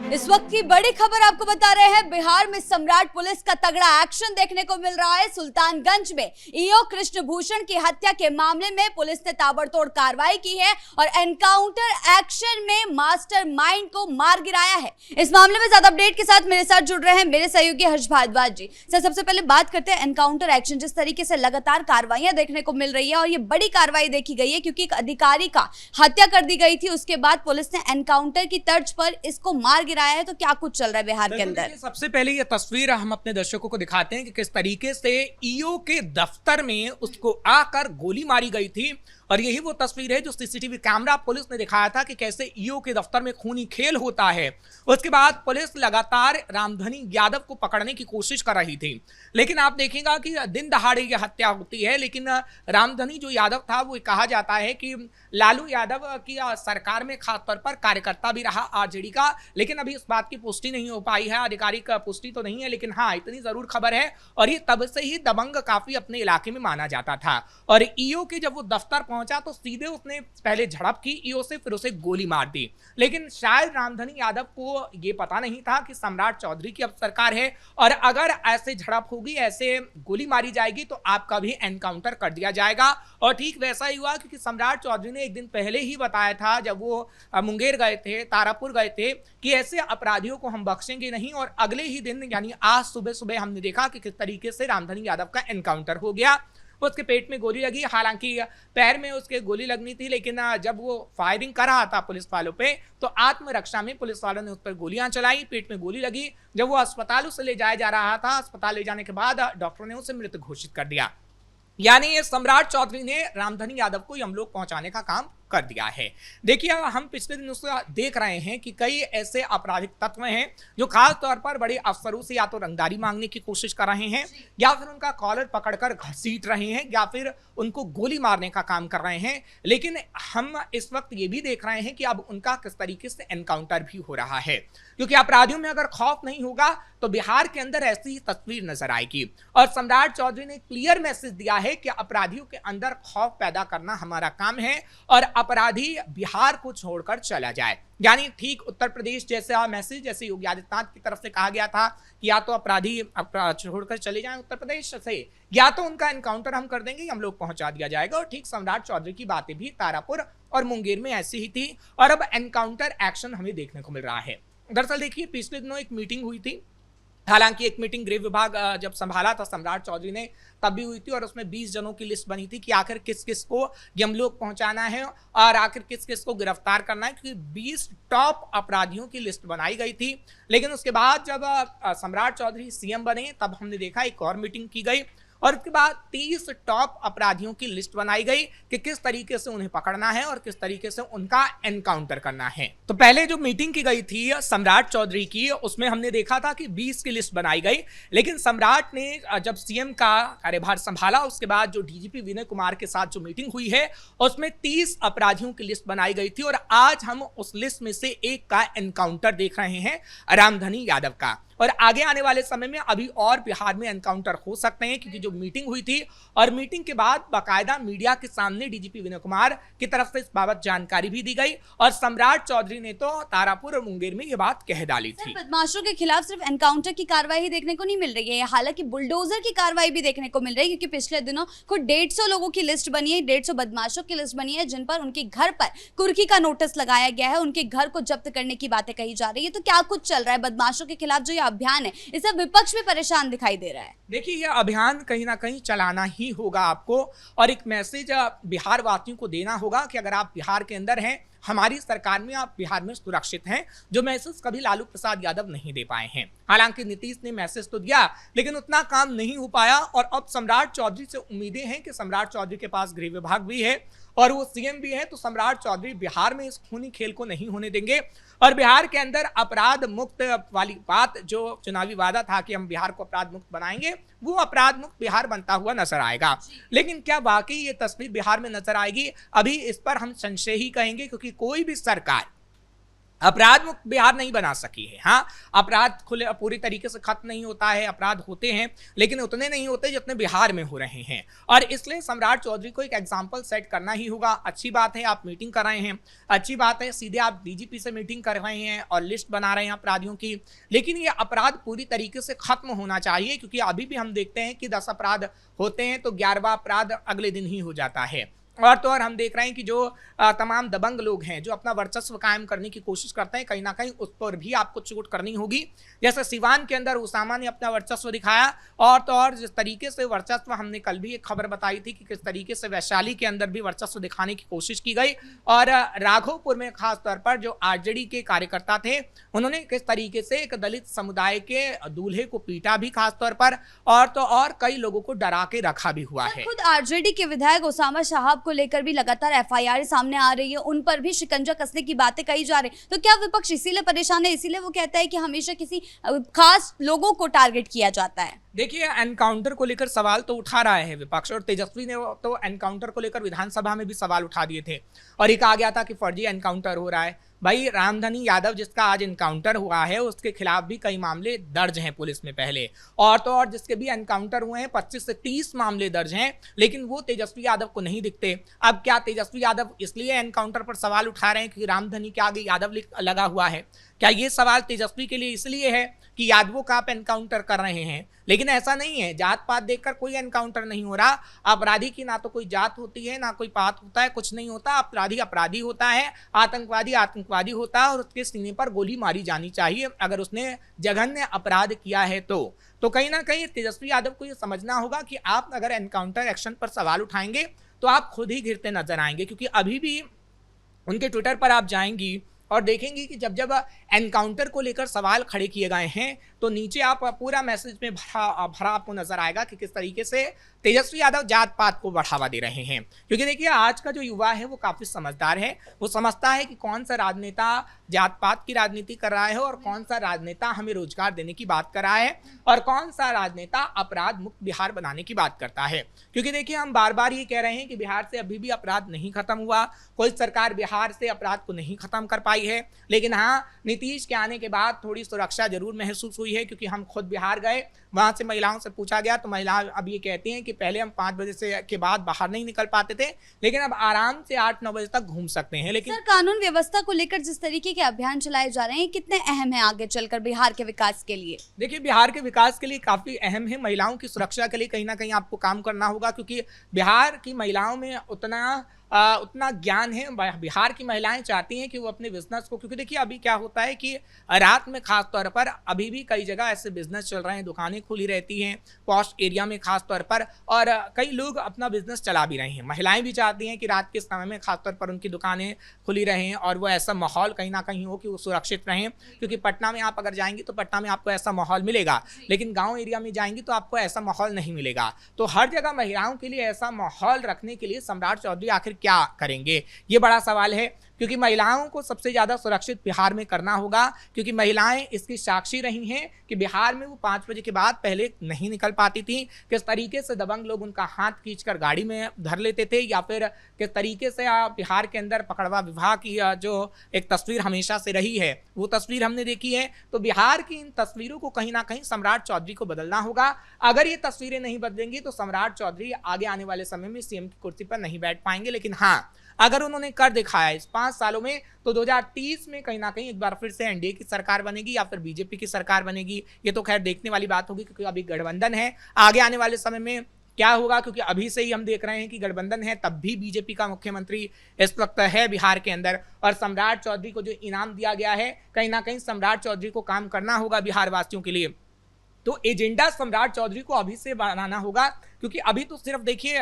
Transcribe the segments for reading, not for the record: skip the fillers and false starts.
इस वक्त की बड़ी खबर आपको बता रहे हैं। बिहार में सम्राट पुलिस का तगड़ा एक्शन देखने को मिल रहा है। सुल्तानगंज में ईओ कृष्णभूषण की हत्या के मामले में पुलिस ने ताबड़तोड़ कार्रवाई की है और एनकाउंटर एक्शन में मास्टरमाइंड को मार गिराया है। इस मामले में ज्यादा अपडेट के साथ मेरे साथ जुड़ रहे हैं मेरे सहयोगी हर्ष भारद्वाज जी। सर, सबसे पहले बात करते हैं एनकाउंटर एक्शन। जिस तरीके से लगातार कार्रवाइयां देखने को मिल रही है और ये बड़ी कार्रवाई देखी गई है क्योंकि एक अधिकारी का हत्या कर दी गई थी, उसके बाद पुलिस ने एनकाउंटर की तर्ज पर इसको मार गिराया है। तो क्या कुछ चल रहा है बिहार के अंदर? सबसे पहले ये तस्वीर हम अपने दर्शकों को दिखाते हैं कि किस तरीके से ईओ के दफ्तर में उसको आकर गोली मारी गई थी। और यही वो तस्वीर है जो सीसीटीवी कैमरा पुलिस ने दिखाया था कि कैसे ईओ के दफ्तर में खूनी खेल होता है। उसके बाद पुलिस लगातार रामधनी यादव को पकड़ने की कोशिश कर रही थी, लेकिन आप देखेंगे कि दिन दहाड़े ये हत्या होती है। लेकिन रामधनी जो यादव था, वो कहा जाता है कि लालू यादव की सरकार में खासतौर पर कार्यकर्ता भी रहा आरजेडी का, लेकिन अभी इस बात की पुष्टि नहीं हो पाई है, आधिकारिक पुष्टि तो नहीं है। लेकिन हाँ, इतनी जरूर खबर है और ये तब से ही दबंग काफी अपने इलाके में माना जाता था। और ईओ के जब वो दफ्तर पहुंचा तो सीधे उसने पहले झड़प की ईओ से, फिर उसे गोली मार दी। लेकिन शायद रामधनी यादव को ये पता नहीं था कि सम्राट चौधरी की अब सरकार है और अगर ऐसे झड़प होगी, ऐसे गोली मारी जाएगी तो आपका भी एनकाउंटर कर दिया जाएगा। और ठीक वैसा ही हुआ क्योंकि सम्राट चौधरी ने एक दिन पहले ही बताया था, जब वो मुंगेर गए थे, तारापुर गए थे, कि ऐसे अपराधियों को हम बख्शेंगे नहीं। और अगले ही दिन यानी आज सुबह सुबह हमने देखा कि किस तरीके से रामधनी यादव का एनकाउंटर हो गया। उसके पेट में गोली लगी, हालांकि पैर में उसके गोली लगनी थी, लेकिन जब वो फायरिंग कर रहा था पुलिस वालों पे तो आत्मरक्षा में पुलिस वालों ने उस पर गोलियां चलाई, पेट में गोली लगी। जब वो अस्पताल उसे ले जाया जा रहा था, अस्पताल ले जाने के बाद डॉक्टरों ने उसे मृत घोषित कर दिया। यानी ये सम्राट चौधरी ने रामधनी यादव को यमलोक पहुंचाने का काम कर दिया है। देखिए, हम पिछले दिनों से देख रहे हैं कि कई ऐसे आपराधिक तत्व हैं जो खास तौर पर बड़े अफसरों से या तो रंगदारी मांगने की कोशिश कर रहे हैं, या फिर उनका कॉलर पकड़कर घसीट रहे हैं, या फिर उनको गोली मारने का काम कर रहे हैं। लेकिन हम इस वक्त ये भी देख रहे हैं कि अब उनका किस तरीके से एनकाउंटर भी हो रहा है, क्योंकि अपराधियों में अगर खौफ नहीं होगा तो बिहार के अंदर ऐसी ही तस्वीर नजर आएगी। और सम्राट चौधरी ने क्लियर मैसेज दिया है कि अपराधियों के अंदर खौफ पैदा करना हमारा काम है और अपराधी बिहार को छोड़कर चला जाए। यानी ठीक उत्तर प्रदेश जैसा मैसेज जैसे योगी आदित्यनाथ की तरफ से कहा गया था कि या तो अपराधी छोड़कर चले जाएं उत्तर प्रदेश से, या तो उनका एनकाउंटर हम कर देंगे, हम लोग पहुंचा दिया जाएगा। और ठीक सम्राट चौधरी की बातें भी तारापुर और मुंगेर में ऐसी ही थी और अब एनकाउंटर एक्शन हमें देखने को मिल रहा है। दरअसल देखिए, पिछले दिनों एक मीटिंग हुई थी, हालांकि एक मीटिंग गृह विभाग जब संभाला था सम्राट चौधरी ने तब भी हुई थी और उसमें 20 जनों की लिस्ट बनी थी कि आखिर किस किस को यमलोक पहुंचाना है और आखिर किस किस को गिरफ्तार करना है, क्योंकि 20 टॉप अपराधियों की लिस्ट बनाई गई थी। लेकिन उसके बाद जब सम्राट चौधरी सीएम बने तब हमने देखा एक और मीटिंग की गई और उसके बाद 30 टॉप अपराधियों की लिस्ट बनाई गई कि किस तरीके से उन्हें पकड़ना है और किस तरीके से उनका एनकाउंटर करना है। तो पहले जो मीटिंग की गई थी सम्राट चौधरी की, उसमें हमने देखा था कि 20 की लिस्ट बनाई गई। लेकिन सम्राट ने जब सीएम का कार्यभार संभाला उसके बाद जो डीजीपी विनय कुमार के साथ जो मीटिंग हुई है उसमें 30 अपराधियों की लिस्ट बनाई गई थी और आज हम उस लिस्ट में से एक का एनकाउंटर देख रहे हैं, रामधनी यादव का। और आगे आने वाले समय में अभी और बिहार में एनकाउंटर हो सकते हैं, क्योंकि जो मीटिंग हुई थी और मीटिंग के बाद बाकायदा मीडिया के सामने डीजीपी विनय कुमार की तरफ से इस बाबत जानकारी भी दी गई और सम्राट चौधरी ने तो तारापुर और मुंगेर में ये बात कह डाली थी। बदमाशों के खिलाफ सिर्फ एनकाउंटर की कार्रवाई ही देखने को नहीं मिल रही है, हालांकि बुलडोजर की कार्रवाई भी देखने को मिल रही है, क्योंकि पिछले दिनों कुछ 150 लोगों की लिस्ट बनी है, 150 बदमाशों की लिस्ट बनी है जिन पर उनके घर पर कुर्की का नोटिस लगाया गया है, उनके घर को जब्त करने की बातें कही जा रही है। तो क्या कुछ चल रहा है बदमाशों के खिलाफ जो ये अभियान है, इससे विपक्ष भी परेशान दिखाई दे रहा है? देखिए, यह अभियान कहीं ना कहीं चलाना ही होगा आपको और एक मैसेज बिहार वासियों को देना होगा कि अगर आप बिहार के अंदर हैं, हमारी सरकार में, आप बिहार में सुरक्षित हैं, जो मैसेज कभी लालू प्रसाद यादव नहीं दे पाए हैं। हालांकि नीतीश ने मैसेज तो दिया लेकिन उतना काम नहीं हो पाया और अब सम्राट चौधरी से उम्मीदें हैं कि सम्राट चौधरी के पास गृह विभाग भी है और वो सीएम भी है, तो सम्राट चौधरी बिहार में इस खूनी खेल को नहीं होने देंगे और बिहार के अंदर अपराध मुक्त वाली बात, जो चुनावी वादा था कि हम बिहार को अपराध मुक्त बनाएंगे, वो अपराध मुक्त बिहार बनता हुआ नजर आएगा। लेकिन क्या वाकई ये तस्वीर बिहार में नजर आएगी, अभी इस पर हम संशय ही कहेंगे, क्योंकि कोई भी सरकार अपराध मुक्त बिहार नहीं बना सकी है। हाँ, अपराध खुले पूरी तरीके से खत्म नहीं होता है, अपराध होते हैं लेकिन उतने नहीं होते जितने बिहार में हो रहे हैं, और इसलिए सम्राट चौधरी को एक एग्जाम्पल सेट करना ही होगा। अच्छी बात है आप मीटिंग कर रहे हैं, अच्छी बात है सीधे आप डीजीपी से मीटिंग कर रहे हैं और लिस्ट बना रहे हैं अपराधियों की, लेकिन ये अपराध पूरी तरीके से खत्म होना चाहिए, क्योंकि अभी भी हम देखते हैं कि 10 अपराध होते हैं तो 11वां अपराध अगले दिन ही हो जाता है। और तो और हम देख रहे हैं कि जो तमाम दबंग लोग हैं जो अपना वर्चस्व कायम करने की कोशिश करते हैं, कहीं ना कहीं उस पर भी आपको चोट करनी होगी। जैसे सिवान के अंदर उसामा ने अपना वर्चस्व दिखाया, और तो और जिस तरीके से वर्चस्व, हमने कल भी एक खबर बताई थी कि किस तरीके से वैशाली के अंदर भी वर्चस्व दिखाने की कोशिश की गई, और राघोपुर में खास तौर पर जो आरजेडी के कार्यकर्ता थे उन्होंने किस तरीके से एक दलित समुदाय के दूल्हे को पीटा भी खास तौर पर, और तो और कई लोगों को डरा के रखा भी हुआ है। खुद आरजेडी के विधायक उसामा साहब को लेकर भी लगातार एफआईआर सामने आ रही है, उन पर भी शिकंजा कसने की बातें कही जा रही है, तो क्या विपक्ष इसीलिए परेशान है, इसीलिए वो कहता है कि हमेशा किसी खास लोगों को टारगेट किया जाता है? देखिए, एनकाउंटर को लेकर सवाल तो उठा रहा है विपक्ष, और तेजस्वी ने तो एनकाउंटर को लेकर विधानसभा में भी सवाल उठा दिए थे और ये कहा गया था कि फर्जी एनकाउंटर हो रहा है। भाई, रामधनी यादव जिसका आज एनकाउंटर हुआ है उसके खिलाफ भी कई मामले दर्ज हैं पुलिस में पहले, और तो और जिसके भी एनकाउंटर हुए हैं 25 से 30 मामले दर्ज हैं, लेकिन वो तेजस्वी यादव को नहीं दिखते। अब क्या तेजस्वी यादव इसलिए एनकाउंटर पर सवाल उठा रहे हैं कि रामधनी के आगे यादव लगा हुआ है? क्या ये सवाल तेजस्वी के लिए इसलिए है कि यादवों का आप एनकाउंटर कर रहे हैं? लेकिन ऐसा नहीं है, जात पात देखकर कोई एनकाउंटर नहीं हो रहा। अपराधी की ना तो कोई जात होती है ना कोई पात होता है, कुछ नहीं होता। अपराधी अपराधी होता है, आतंकवादी आतंकवादी होता है, और उसके सीने पर गोली मारी जानी चाहिए अगर उसने जघन्य अपराध किया है तो कहीं ना कहीं तेजस्वी यादव को ये समझना होगा कि आप अगर एनकाउंटर एक्शन पर सवाल उठाएंगे तो आप खुद ही घिरते नजर आएंगे, क्योंकि अभी भी उनके ट्विटर पर आप जाएंगी और देखेंगे कि जब जब एनकाउंटर को लेकर सवाल खड़े किए गए हैं तो नीचे आप पूरा मैसेज में भरा आपको नजर आएगा कि किस तरीके से तेजस्वी यादव जात पात को बढ़ावा दे रहे हैं। क्योंकि देखिए, आज का जो युवा है वो काफी समझदार है, वो समझता है कि कौन सा राजनेता जात पात की राजनीति कर रहा है और कौन सा राजनेता हमें रोजगार देने की बात कर रहा है और कौन सा राजनेता अपराध मुक्त बिहार बनाने की बात करता है। क्योंकि देखिए, हम बार बार ये कह रहे हैं कि बिहार से अभी भी अपराध नहीं खत्म हुआ, कोई सरकार बिहार से अपराध को नहीं खत्म कर पाई है, लेकिन हाँ, नीतीश के आने के बाद थोड़ी सुरक्षा जरूर महसूस हुई है। क्योंकि हम खुद बिहार गए, वहां से महिलाओं से पूछा गया तो महिलाएं अब ये कहती हैं कि पहले हम 5 बजे से के बाद बाहर नहीं निकल पाते थे, लेकिन अब आराम से 8-9 बजे तक घूम सकते हैं। लेकिन सर, कानून व्यवस्था को लेकर जिस तरीके के अभियान चलाए जा रहे हैं, कितने अहम है आगे चलकर बिहार के विकास के लिए? देखिए, बिहार के विकास के लिए काफी अहम है। महिलाओं की सुरक्षा के लिए कहीं ना कहीं आपको काम करना होगा, क्योंकि बिहार की महिलाओं में उतना ज्ञान है। बिहार की महिलाएं चाहती हैं कि वो अपने बिजनेस को, क्योंकि देखिए अभी क्या होता है कि रात में खास तौर पर अभी भी कई जगह ऐसे बिजनेस चल रहे हैं, दुकानें खुली रहती हैं पॉश एरिया में खास तौर पर, और कई लोग अपना बिजनेस चला भी रहे हैं। महिलाएं भी चाहती हैं कि रात के समय में खास तौर पर उनकी दुकानें खुली रहें और वो ऐसा माहौल कहीं ना कहीं हो कि वो सुरक्षित रहें। क्योंकि पटना में आप अगर जाएंगी तो पटना में आपको ऐसा माहौल मिलेगा, लेकिन गाँव एरिया में जाएंगी तो आपको ऐसा माहौल नहीं मिलेगा। तो हर जगह महिलाओं के लिए ऐसा माहौल रखने के लिए सम्राट चौधरी आखिर क्या करेंगे, ये बड़ा सवाल है। क्योंकि महिलाओं को सबसे ज्यादा सुरक्षित बिहार में करना होगा, क्योंकि महिलाएं इसकी साक्षी रही हैं कि बिहार में वो 5 बजे के बाद पहले नहीं निकल पाती थी, किस तरीके से दबंग लोग उनका हाथ खींचकर गाड़ी में धर लेते थे, या फिर किस तरीके से बिहार के अंदर पकड़वा विवाह की जो एक तस्वीर हमेशा से रही है वो तस्वीर हमने देखी है। तो बिहार की इन तस्वीरों को कहीं ना कहीं सम्राट चौधरी को बदलना होगा। अगर ये तस्वीरें नहीं बदलेंगी तो सम्राट चौधरी आगे आने वाले समय में सीएम की कुर्सी पर नहीं बैठ पाएंगे। लेकिन हाँ, अगर उन्होंने कर दिखाया इस 5 सालों में, तो 2030 में कहीं ना कहीं एक बार फिर से एनडीए की सरकार बनेगी या फिर बीजेपी की सरकार बनेगी। ये तो खैर देखने वाली बात होगी, क्योंकि अभी गठबंधन है। आगे आने वाले समय में क्या होगा, क्योंकि अभी से ही हम देख रहे हैं कि गठबंधन है, तब भी बीजेपी का मुख्यमंत्री इस वक्त है बिहार के अंदर। और सम्राट चौधरी को जो इनाम दिया गया है, कहीं ना कहीं सम्राट चौधरी को काम करना होगा बिहार वासियों के लिए। तो एजेंडा सम्राट चौधरी को अभी से बनाना होगा, क्योंकि अभी तो सिर्फ देखिए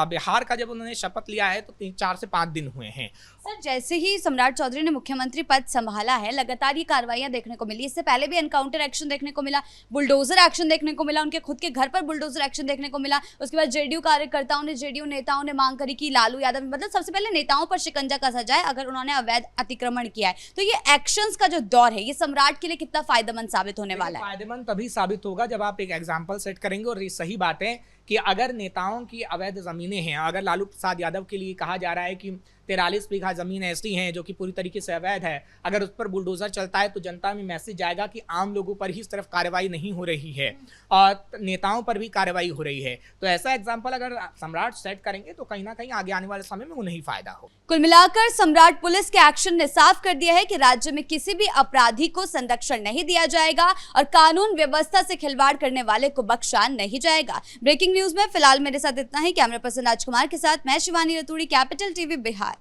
बिहार का जब उन्होंने शपथ लिया है तो 4 से 5 दिन हुए हैं। सर, जैसे ही सम्राट चौधरी ने मुख्यमंत्री पद संभाला है, लगातार ये कार्रवाइयां देखने को मिली। इससे पहले भी एनकाउंटर एक्शन देखने को मिला, बुलडोजर एक्शन देखने को मिला, उनके खुद के घर पर बुलडोजर एक्शन देखने को मिला। उसके बाद जेडीयू कार्यकर्ताओं ने, जेडीयू नेताओं ने मांग करी कि लालू यादव, मतलब सबसे पहले नेताओं पर शिकंजा कसा जाए अगर उन्होंने अवैध अतिक्रमण किया है। तो ये एक्शंस का जो दौर है, ये सम्राट के लिए कितना फायदेमंद साबित होने वाला है? फायदेमंद तभी साबित होगा जब आप एक एग्जाम्पल सेट करेंगे। और ये सही बात है कि अगर नेताओं की अवैध जमीनें हैं, अगर लालू प्रसाद यादव के लिए कहा जा रहा है कि 43 बीघा जमीन ऐसी है जो कि पूरी तरीके से अवैध है, अगर उस पर बुलडोजर चलता है तो जनता में मैसेज जाएगा कि आम लोगों पर ही सिर्फ कार्रवाई नहीं हो रही है और नेताओं पर भी कार्रवाई हो रही है। तो ऐसा एग्जाम्पल अगर सम्राट सेट करेंगे तो कहीं ना कहीं आगे आने वाले समय में उन्हें ही फायदा हो। कुल मिलाकर सम्राट पुलिस के एक्शन ने साफ कर दिया है कि राज्य में किसी भी अपराधी को संरक्षण नहीं दिया जाएगा और कानून व्यवस्था से खिलवाड़ करने वाले को बख्शा नहीं जाएगा। ब्रेकिंग न्यूज में फिलहाल मेरे साथ इतना ही। कैमरा पर्सन राजकुमार के साथ मैं शिवानी रतूड़ी, कैपिटल टीवी बिहार।